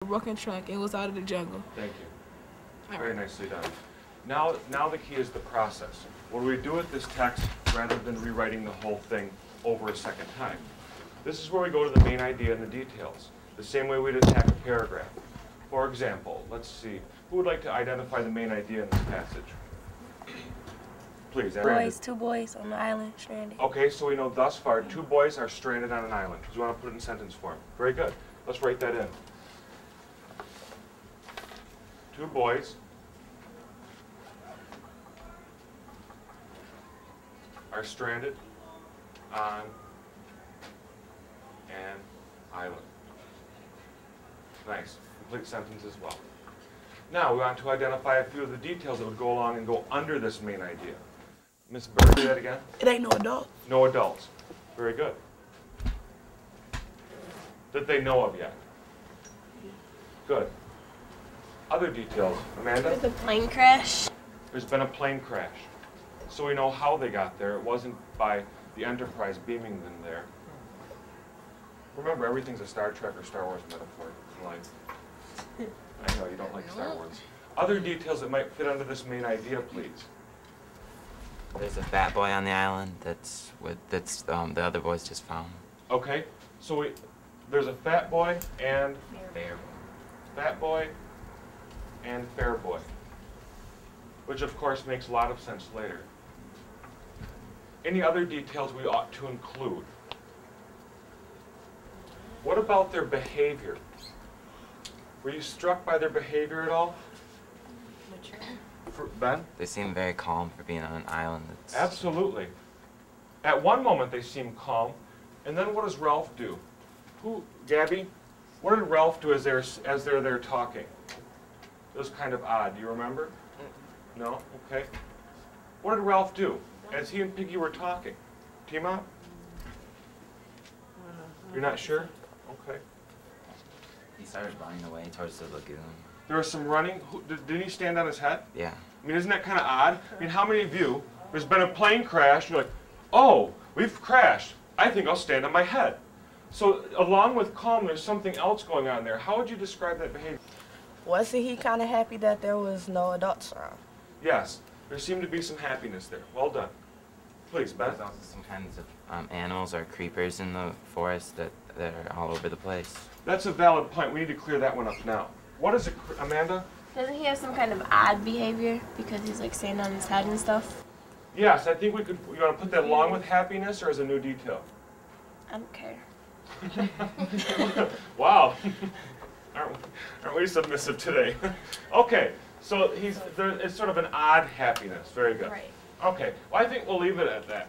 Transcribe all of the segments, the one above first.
broken trunk and was out of the jungle. Thank you. Very nicely done. Now the key is the process. What do we do with this text rather than rewriting the whole thing over a second time? This is where we go to the main idea and the details, the same way we'd attack a paragraph. For example, let's see, who would like to identify the main idea in this passage? Please, Two boys on the island, stranded. Okay, so we know thus far 2 boys are stranded on an island. Do you want to put it in sentence form? Very good. Let's write that in. 2 boys are stranded on an island. Nice. Complete sentence as well. Now we want to identify a few of the details that would go along and go under this main idea. Ms. Bird, do that again? It ain't no adult. No adults. Very good. That they know of yet. Good. Other details. Amanda? There's a plane crash. There's been a plane crash. So we know how they got there. It wasn't by the Enterprise beaming them there. Remember, everything's a Star Trek or Star Wars metaphor in life. I know you don't like Star Wars. Other details that might fit under this main idea, please. There's a fat boy on the island that's the other boys just found. Okay, so there's a fat boy and Fair. fat boy and fair boy, which of course makes a lot of sense later. Any other details we ought to include? What about their behavior? Were you struck by their behavior at all? Ben? They seem very calm for being on an island. Absolutely. At one moment they seem calm, and then what does Ralph do? Gabby? What did Ralph do as they're there talking? It was kind of odd. Do you remember? No? Okay. What did Ralph do as he and Piggy were talking? Team up? You're not sure? Okay. He started running away towards the lagoon. There was some running. Didn't he stand on his head? Yeah. I mean, isn't that kind of odd? I mean, how many of you, there's been a plane crash, you're like, oh, we've crashed. I think I'll stand on my head. So along with calm, there's something else going on there. How would you describe that behavior? Wasn't he kind of happy that there was no adults around? Yes, there seemed to be some happiness there. Well done. Please, Beth. There's also some kinds of animals or creepers in the forest that are all over the place. That's a valid point. We need to clear that one up now. What is Amanda? Doesn't he have some kind of odd behavior because he's like standing on his head and stuff? Yes, I think we could. You want to put that along with happiness or as a new detail? I don't care. Wow. Aren't we submissive today? Okay, so it's sort of an odd happiness. Very good. Right. Okay, well I think we'll leave it at that.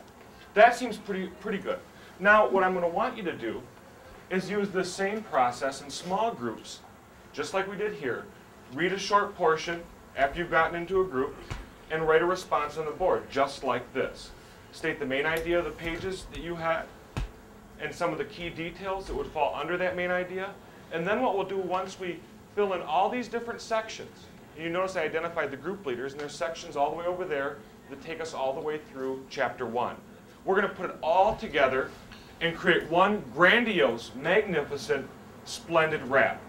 That seems pretty good. Now what I'm going to want you to do is use the same process in small groups, just like we did here. Read a short portion after you've gotten into a group and write a response on the board, just like this. State the main idea of the pages that you had and some of the key details that would fall under that main idea. And then what we'll do once we fill in all these different sections, and you notice I identified the group leaders, and there's sections all the way over there that take us all the way through chapter 1. We're going to put it all together and create one grandiose, magnificent, splendid rap.